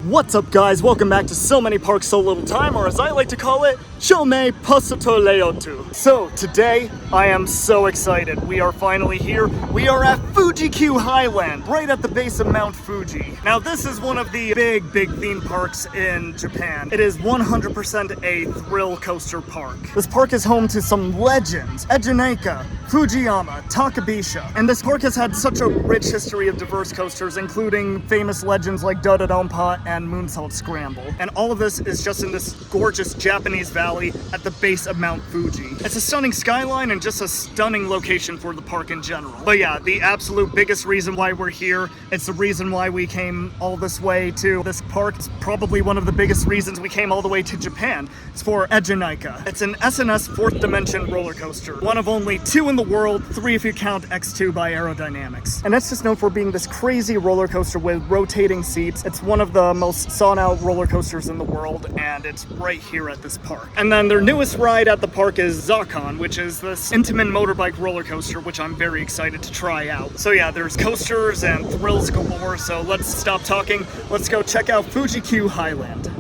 What's up guys, welcome back to So Many Parks So Little Time, or as I like to call it, Shomei Posuto Leotu. So today, I am so excited. We are finally here. We are at Fuji-Q Highland, right at the base of Mount Fuji. Now this is one of the big theme parks in Japan. It is 100% a thrill coaster park. This park is home to some legends, Eejanaika, Fujiyama, Takabisha. And this park has had such a rich history of diverse coasters, including famous legends like Do-Dodonpa and Moonsault Scramble. And all of this is just in this gorgeous Japanese valley at the base of Mount Fuji. It's a stunning skyline and just a stunning location for the park in general. But yeah, the absolute biggest reason why we're here, it's the reason why we came all this way to this park. It's probably one of the biggest reasons we came all the way to Japan. It's for Eejanaika. It's an SNS 4th dimension roller coaster. One of only 2 in the world, 3 if you count X2 by aerodynamics. And it's just known for being this crazy roller coaster with rotating seats. It's one of the most sought out roller coasters in the world, and it's right here at this park. And then their newest ride at the park is Zokkon, which is this Intamin motorbike roller coaster, which I'm very excited to try out. So yeah, there's coasters and thrills galore, so let's stop talking. Let's go check out Fuji-Q Highland. We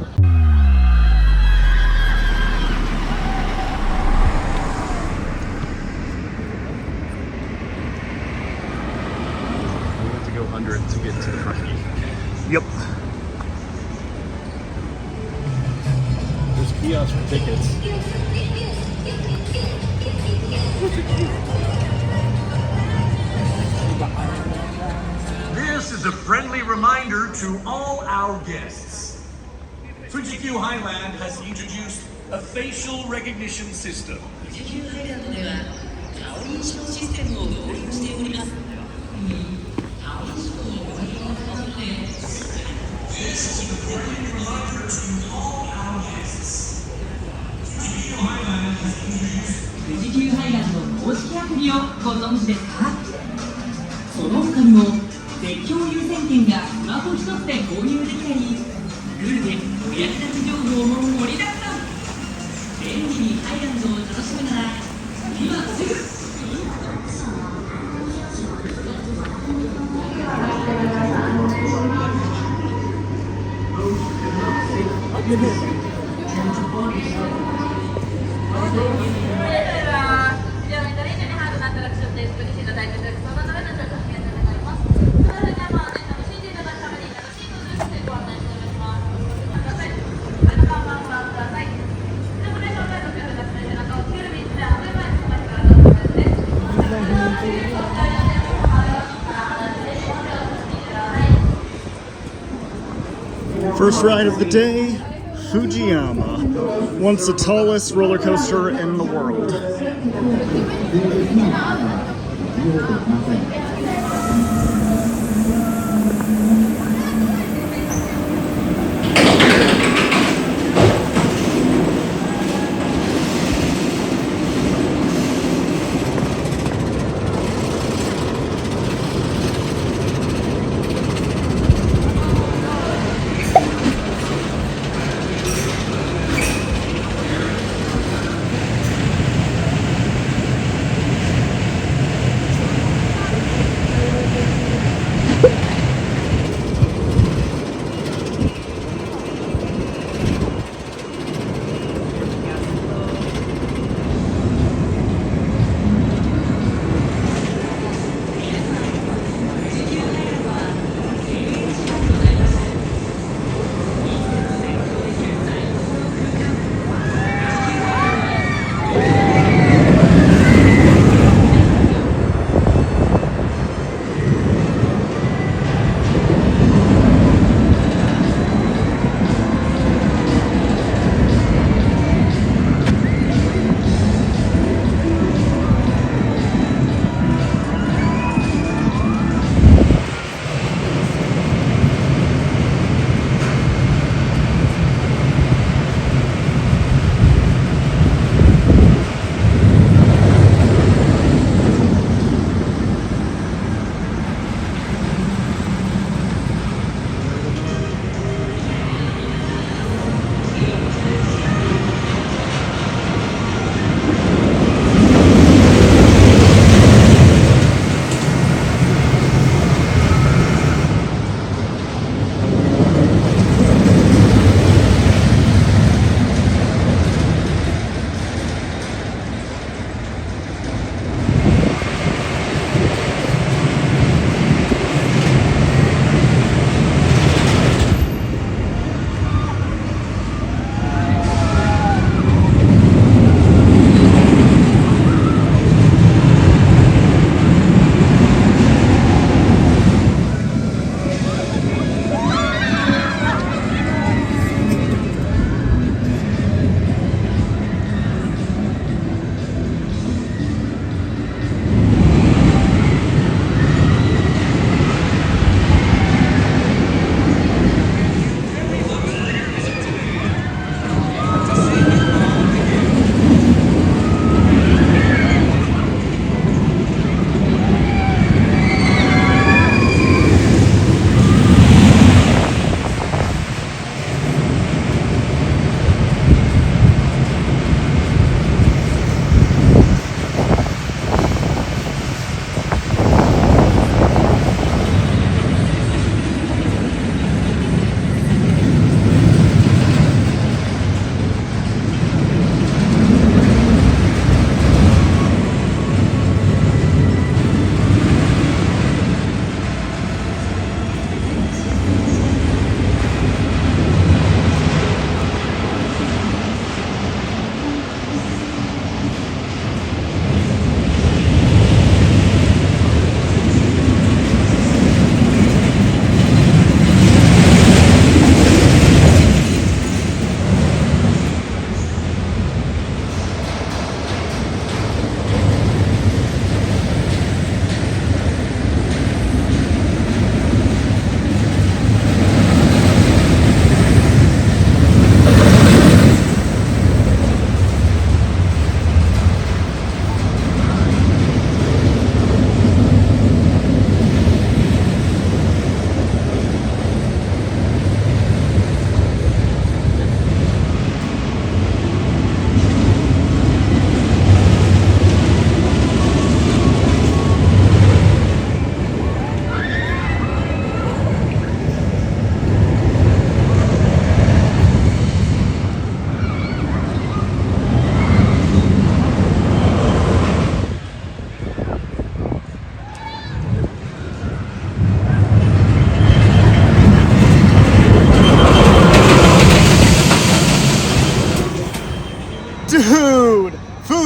have to go under it to get to the front gate. Yep. There's kiosks for tickets. This is a friendly reminder to all our guests. Fuji-Q Highland has introduced a facial recognition system. Fuji-Q Highland では顔認証システムを導入しております。顔認証をご利用くださって。This is a friendly reminder to all our guests. Fuji-Q Highland has introduced 富士急ハイランド公式アプリをご存知ですか？その他にも絶叫優先券がスマホ一つで購入できたり、グルメ、お役立ち情報も盛りだくさん。便利にハイランドを楽しむなら今すぐ。First ride of the day, Fujiyama, once the tallest roller coaster in the world.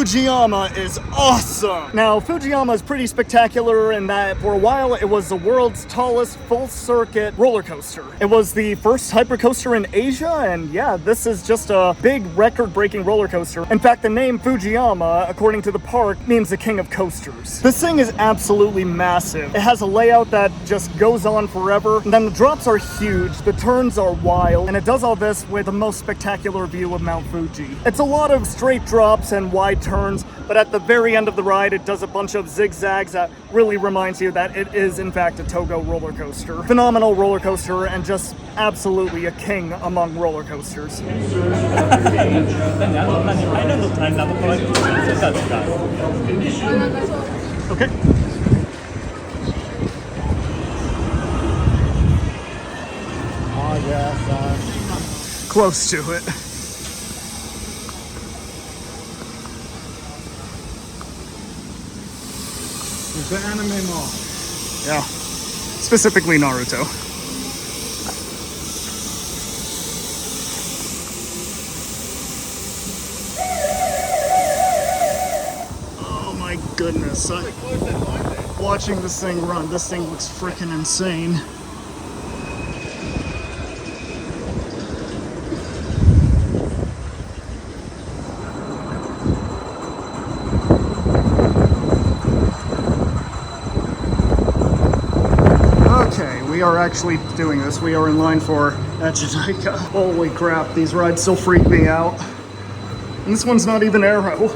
Fujiyama is awesome! Now, Fujiyama is pretty spectacular in that for a while it was the world's tallest full-circuit roller coaster. It was the first hypercoaster in Asia, and yeah, this is just a big record-breaking roller coaster. In fact, the name Fujiyama, according to the park, means the king of coasters. This thing is absolutely massive. It has a layout that just goes on forever, and then the drops are huge, the turns are wild, and it does all this with the most spectacular view of Mount Fuji. It's a lot of straight drops and wide turns, but at the very end of the ride, it does a bunch of zigzags that really reminds you that it is, in fact, a Togo roller coaster. Phenomenal roller coaster, and just absolutely a king among roller coasters. Okay. Oh, yes. Close to it. Is the anime mall? Yeah. Specifically Naruto. Oh my goodness. Watching this thing run, this thing looks freaking insane. We are actually doing this. We are in line for Eejanaika. Holy crap, these rides still freak me out. And this one's not even aero.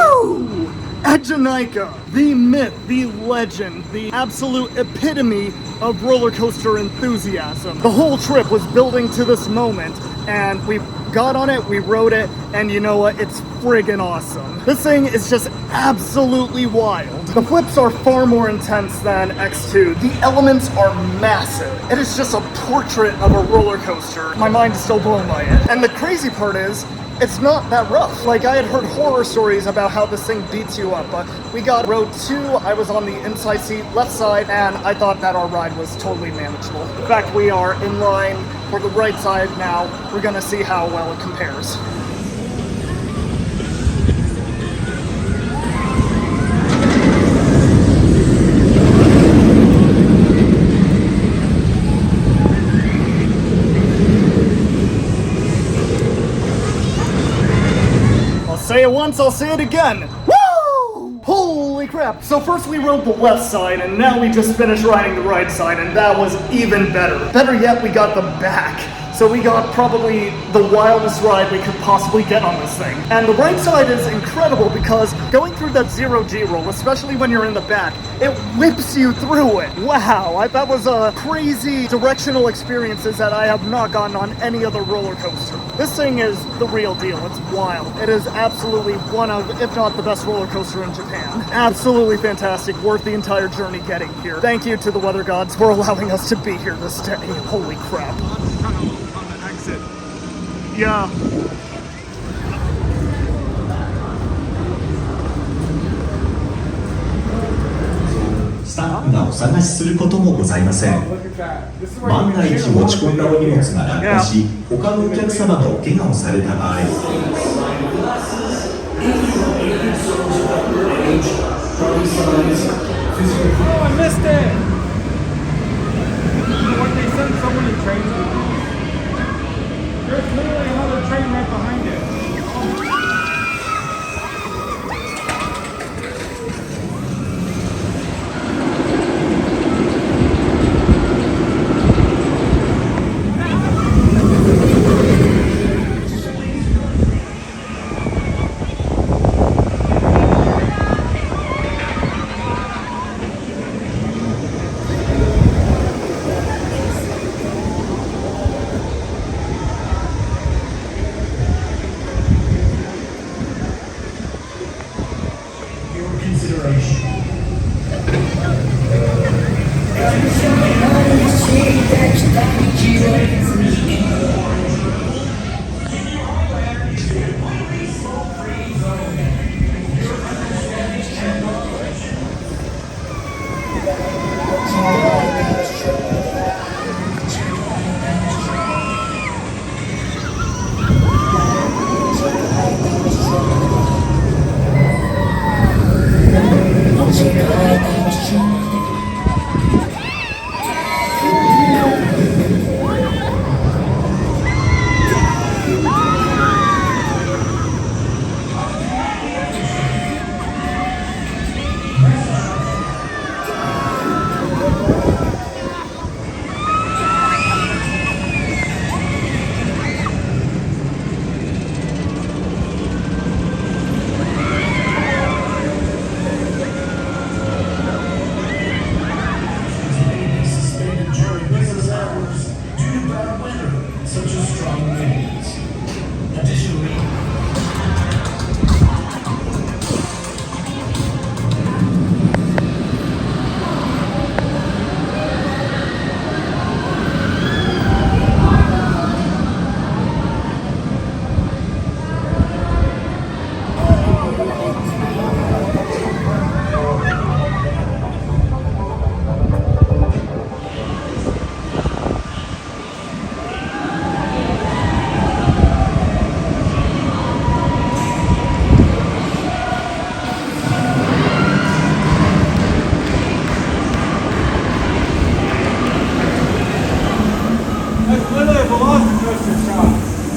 Woo! Eejanaika, the myth, the legend, the absolute epitome of roller coaster enthusiasm. The whole trip was building to this moment, and we got on it, we rode it, and you know what? It's friggin' awesome. This thing is just absolutely wild. The flips are far more intense than X2. The elements are massive. It is just a portrait of a roller coaster. My mind is still blown by it. And the crazy part is, it's not that rough. Like, I had heard horror stories about how this thing beats you up, but we got row 2, I was on the inside seat, left side, and I thought that our ride was totally manageable. In fact, we are in line for the right side now. We're gonna see how well it compares. Say it once, I'll say it again. Woo! Holy crap. So first we rode the left side, and now we just finished riding the right side, and that was even better. Better yet, we got the back. So we got probably the wildest ride we could possibly get on this thing. And the right side is incredible because going through that 0G roll, especially when you're in the back, it whips you through it. Wow, that was a crazy directional experiences that I have not gotten on any other roller coaster. This thing is the real deal. It's wild. It is absolutely one of, if not the best roller coaster in Japan. Absolutely fantastic. Worth the entire journey getting here. Thank you to the weather gods for allowing us to be here this day. Holy crap. Yeah. スタッフがお探しすることもございません。万が一持ち込んだお荷物が落下し、他のお客様がお怪我をされた場合、Oh, I missed it! When they send so many trains, there's literally another train right behind it.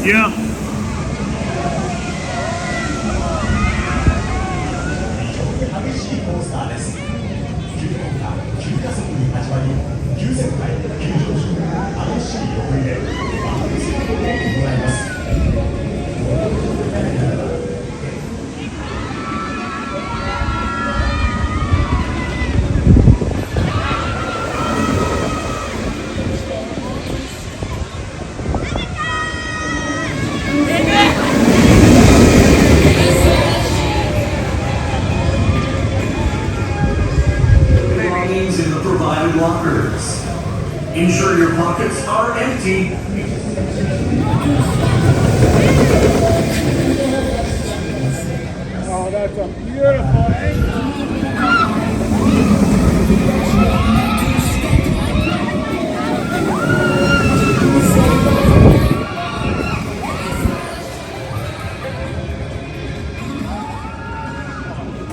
Yeah. 激しいコースターです。急降下、急加速に始まり、急旋回、急上昇、激しい横揺れ、バトルセットを行います。lockers. Ensure your pockets are empty. Oh, that's a beautiful angle.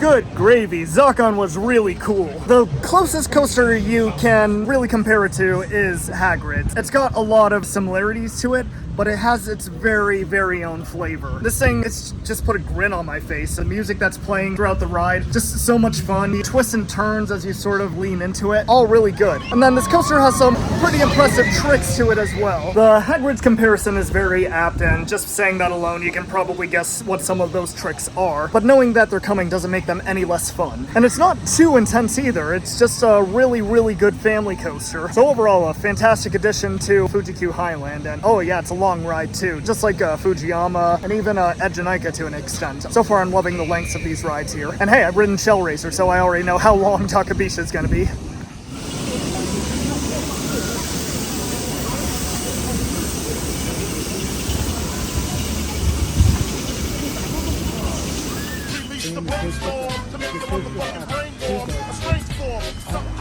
Good gravy, Zokkon was really cool. The closest coaster you can really compare it to is Hagrid's. It's got a lot of similarities to it, but it has its very, very own flavor. This thing, it's just put a grin on my face. The music that's playing throughout the ride, just so much fun. The twists and turns as you sort of lean into it, all really good. And then this coaster has some pretty impressive tricks to it as well. The Hagrid's comparison is very apt, and just saying that alone, you can probably guess what some of those tricks are. But knowing that they're coming doesn't make them any less fun. And it's not too intense either. It's just a really, really good family coaster. So overall, a fantastic addition to Fuji-Q Highland. And oh yeah, it's a long ride too, just like Fujiyama and even Eejanaika to an extent. So far I'm loving the lengths of these rides here. And hey, I've ridden Shell Racer, so I already know how long Takabisha is going to be.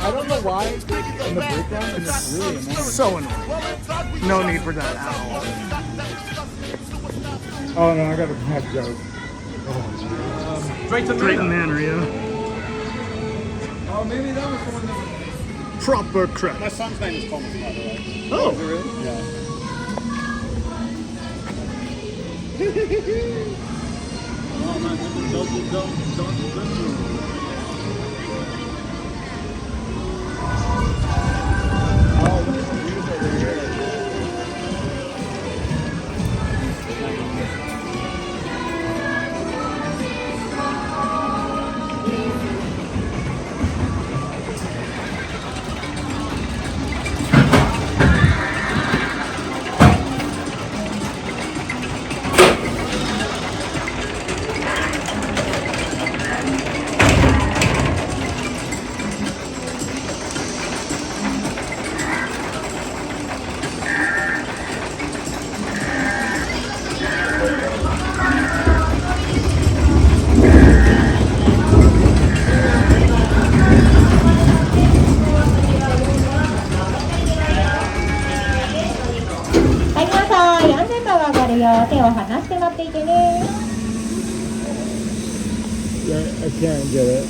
I don't know why in the breakdown it's really annoying. So annoying. No need for that at all. Oh no, I got a bad joke. Drayton Manor, yeah. Oh, maybe that was the one that... Proper crap. My son's name is Thomas, by the way. Oh. Is it really? Yeah. Oh, look at the views over here. I can't get it.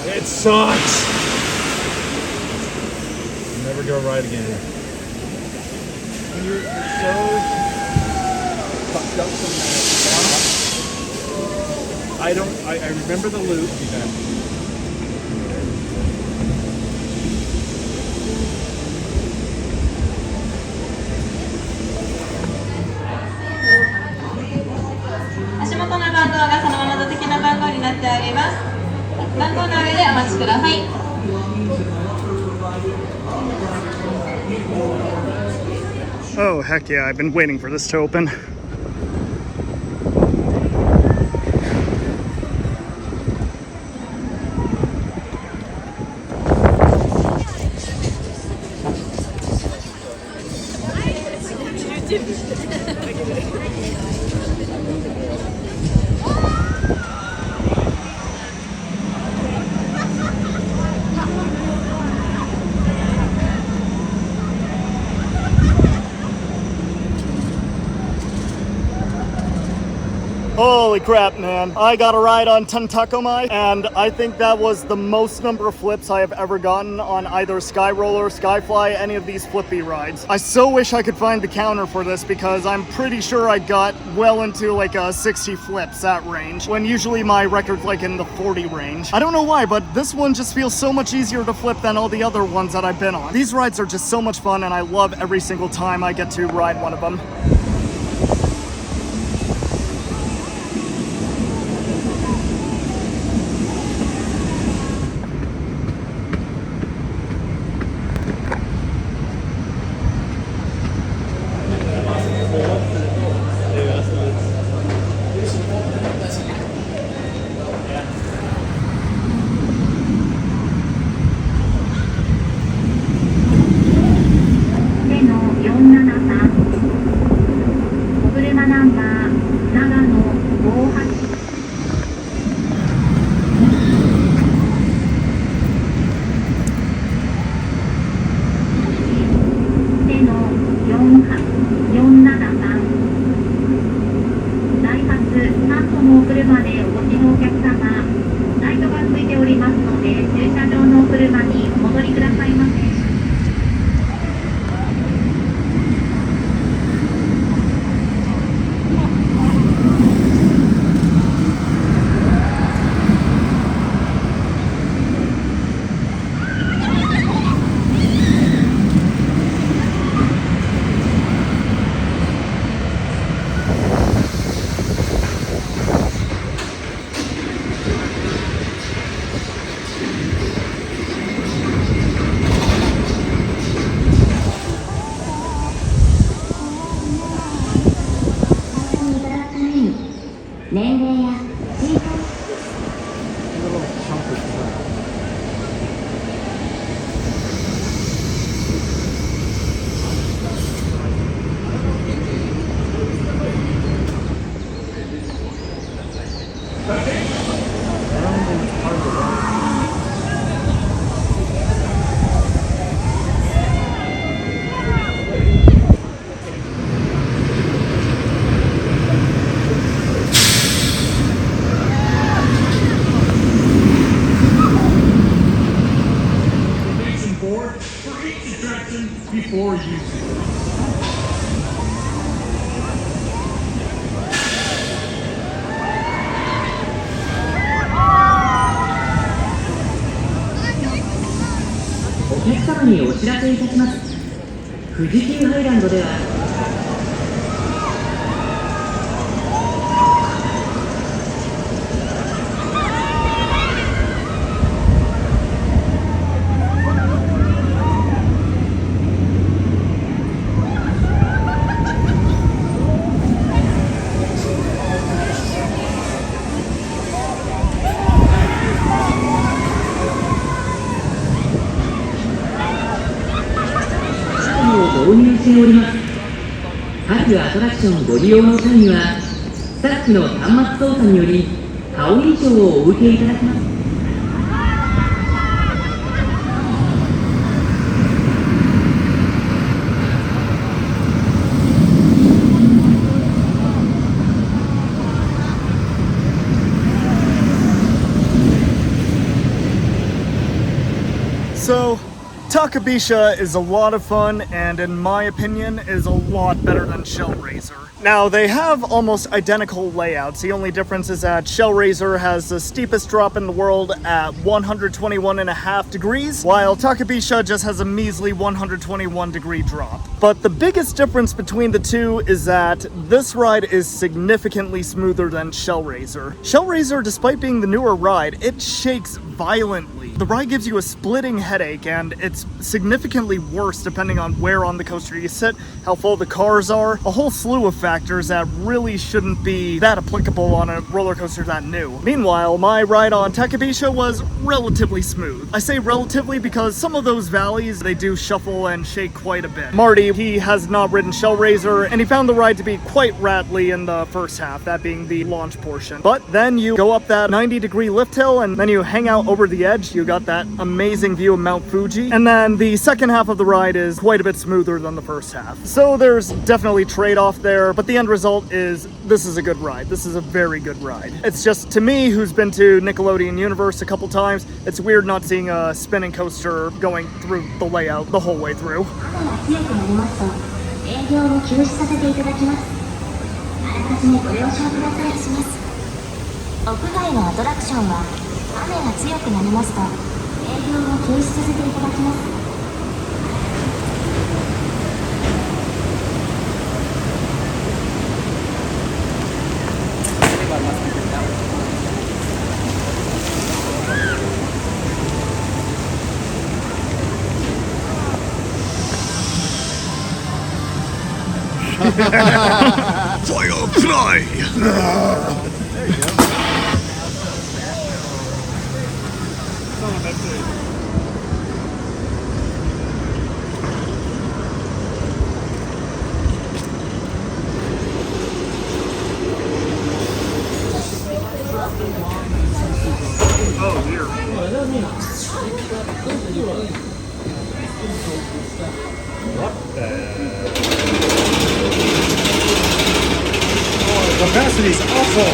It sucks. Never go right again. You're so fucked up from that. I remember the loop. Okay. 足元の番号がそのまま座席の番号になっております。番号の上でお待ちください。 Oh, heck yeah, I've been waiting for this to open. Holy crap, man. I got a ride on Tantakomai, and I think that was the most number of flips I have ever gotten on either Sky Roller, Skyfly, any of these flippy rides. I so wish I could find the counter for this because I'm pretty sure I got well into like 60 flips that range, when usually my record's like in the 40 range. I don't know why, but this one just feels so much easier to flip than all the other ones that I've been on. These rides are just so much fun, and I love every single time I get to ride one of them. 年齢や身体 for each attraction before using. お客様にお知らせいたします。富士急ハイランドでは導入しております。各アトラクションご利用の際にはスタッフの端末操作により顔認証をお受けいただきます。So, Takabisha is a lot of fun and in my opinion is a lot better than Shellraiser. Now they have almost identical layouts. The only difference is that Shellraiser has the steepest drop in the world at 121.5 degrees, while Takabisha just has a measly 121 degree drop. But the biggest difference between the two is that this ride is significantly smoother than Shellraiser. Shellraiser, despite being the newer ride, it shakes violently. The ride gives you a splitting headache and it's significantly worse depending on where on the coaster you sit, how full the cars are, a whole slew of factors that really shouldn't be that applicable on a roller coaster that new. Meanwhile, my ride on Takabisha was relatively smooth. I say relatively because some of those valleys, they do shuffle and shake quite a bit. Marty, he has not ridden Shellraiser and he found the ride to be quite rattly in the first half, that being the launch portion. But then you go up that 90-degree lift hill and then you hang out over the edge. You got that amazing view of Mount Fuji. And then the second half of the ride is quite a bit smoother than the first half. So there's definitely trade-off there, but the end result is this is a good ride. This is a very good ride. It's just, to me, who's been to Nickelodeon Universe a couple times, it's weird not seeing a spinning coaster going through the layout the whole way through. 営業を休止させていただきます。あらかじめご了承くださいします。屋外のアトラクションは雨が強くなりますと営業を休止させていただきます。 Fire cry! There you go. Oh dear. Capacity's awful.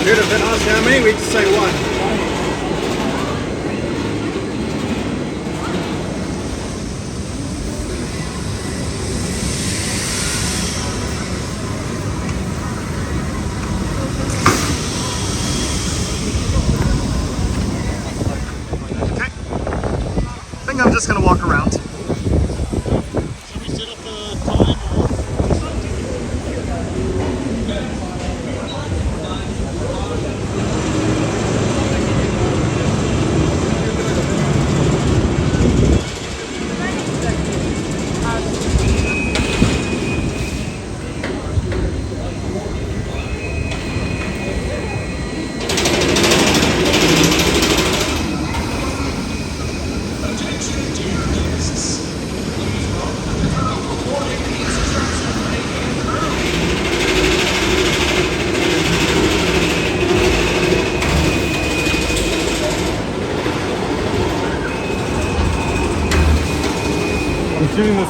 You'd have been asked how many, we'd say one. I think I'm just gonna walk around.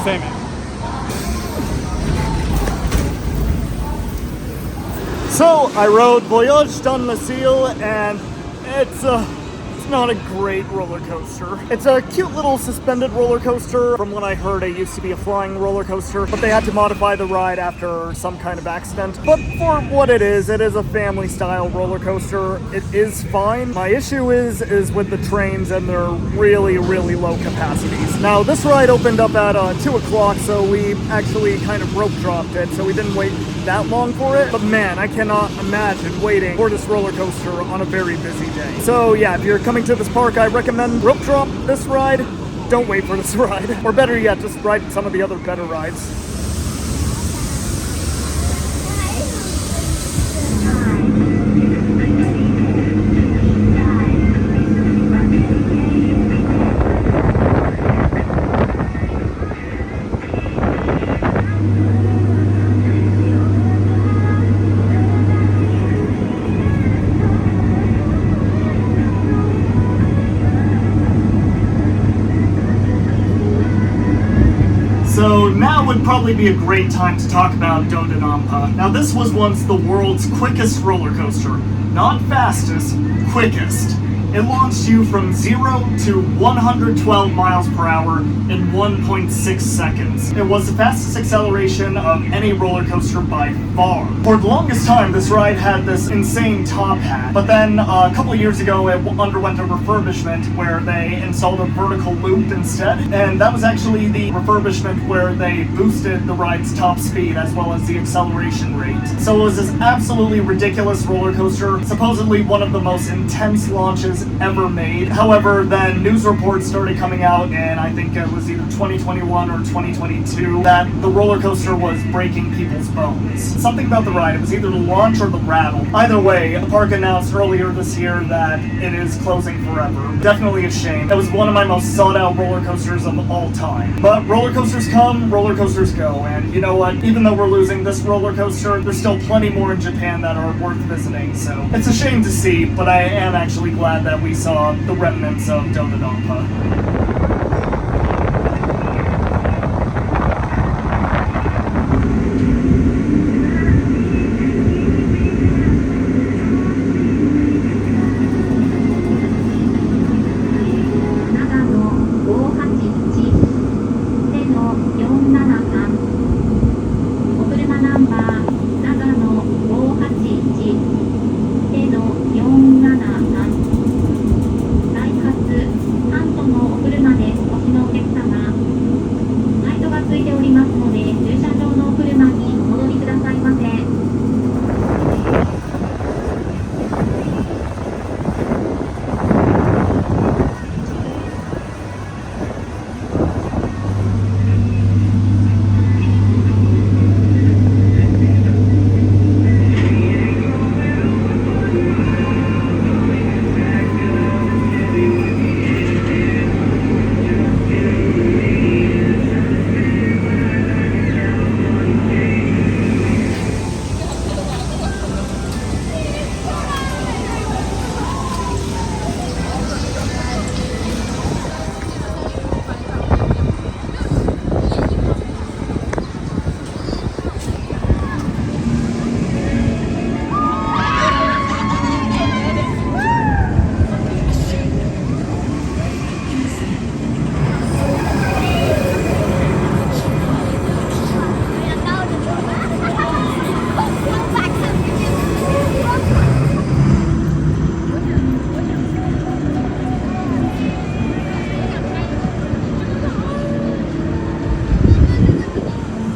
same end. So I rode Voyage dans le Ciel, and it's not a great roller coaster. It's a cute little suspended roller coaster. From what I heard, it used to be a flying roller coaster, but they had to modify the ride after some kind of accident. But for what it is a family style roller coaster. It is fine. My issue is with the trains and their really, really low capacities. Now this ride opened up at 2 o'clock, so we actually kind of rope dropped it, so we didn't wait that long for it. But man, I cannot imagine waiting for this roller coaster on a very busy day. So yeah, if you're coming to this park, I recommend rope drop this ride. Don't wait for this ride. Or better yet, just ride some of the other better rides. So now would probably be a great time to talk about Do-Dodonpa. Now this was once the world's quickest roller coaster. Not fastest, quickest. It launched you from 0 to 112 miles per hour in 1.6 seconds. It was the fastest acceleration of any roller coaster by far. For the longest time, this ride had this insane top hat, but then a couple of years ago it underwent a refurbishment where they installed a vertical loop instead, and that was actually the refurbishment where they boosted the ride's top speed as well as the acceleration rate. So it was this absolutely ridiculous roller coaster, supposedly one of the most intense launches ever made. However, then news reports started coming out, and I think it was either 2021 or 2022, that the roller coaster was breaking people's bones. Something about the ride, it was either the launch or the rattle. Either way, the park announced earlier this year that it is closing forever. Definitely a shame. It was one of my most sought out roller coasters of all time. But roller coasters come, roller coasters go, and you know what? Even though we're losing this roller coaster, there's still plenty more in Japan that are worth visiting, so it's a shame to see, but I am actually glad that we saw the remnants of Do-Dodonpa.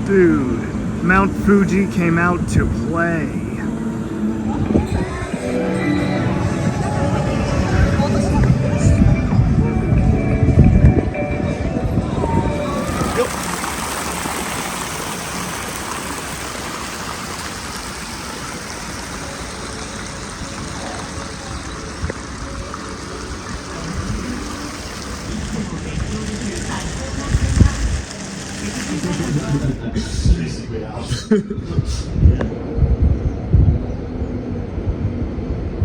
Dude, Mount Fuji came out to play.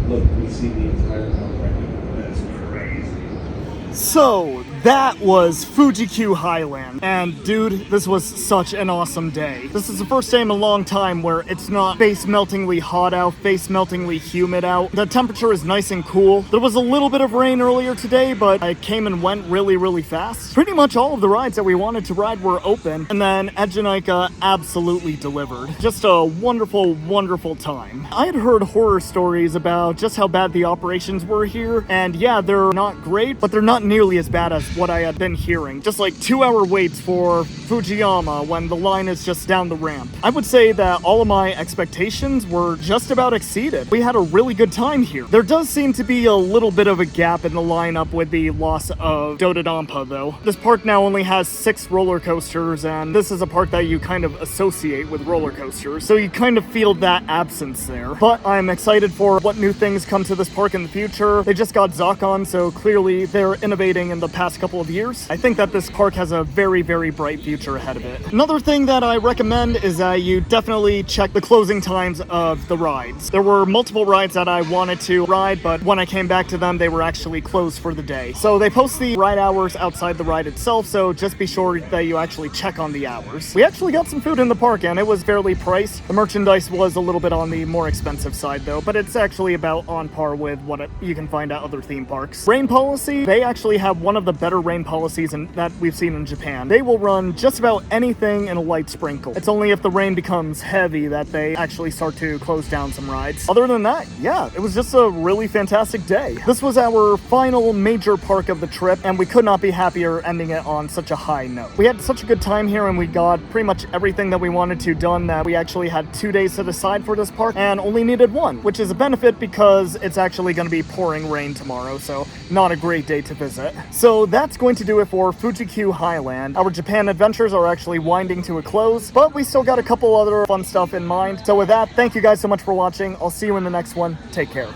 Look, we see the entire mountain right now. That's crazy. So, That was Fuji-Q Highland. And dude, this was such an awesome day. This is the first day in a long time where it's not face-meltingly hot out, face-meltingly humid out. The temperature is nice and cool. There was a little bit of rain earlier today, but it came and went really, really fast. Pretty much all of the rides that we wanted to ride were open, and then Eejanaika absolutely delivered. Just a wonderful, wonderful time. I had heard horror stories about just how bad the operations were here, and yeah, they're not great, but they're not nearly as bad as what I had been hearing. Just like 2-hour waits for Fujiyama when the line is just down the ramp. I would say that all of my expectations were just about exceeded. We had a really good time here. There does seem to be a little bit of a gap in the lineup with the loss of Do-Dodonpa though. This park now only has 6 roller coasters, and this is a park that you kind of associate with roller coasters, so you kind of feel that absence there. But I'm excited for what new things come to this park in the future. They just got Zokkon, so clearly they're innovating in the past couple of years. I think that this park has a very, very bright future ahead of it. Another thing that I recommend is that you definitely check the closing times of the rides. There were multiple rides that I wanted to ride, but when I came back to them, they were actually closed for the day. So they post the ride hours outside the ride itself, so just be sure that you actually check on the hours. We actually got some food in the park, and it was fairly priced. The merchandise was a little bit on the more expensive side though, but it's actually about on par with what you can find at other theme parks. Rain policy, they actually have one of the better rain policies that we've seen in Japan. They will run just about anything in a light sprinkle. It's only if the rain becomes heavy that they actually start to close down some rides. Other than that, yeah, it was just a really fantastic day. This was our final major park of the trip, and we could not be happier ending it on such a high note. We had such a good time here, and we got pretty much everything that we wanted to done, that we actually had 2 days set aside for this park and only needed 1, which is a benefit because it's actually going to be pouring rain tomorrow, so not a great day to visit. So that's going to do it for Fuji-Q Highland. Our Japan adventures are actually winding to a close, but we still got a couple other fun stuff in mind. So with that, thank you guys so much for watching. I'll see you in the next one. Take care.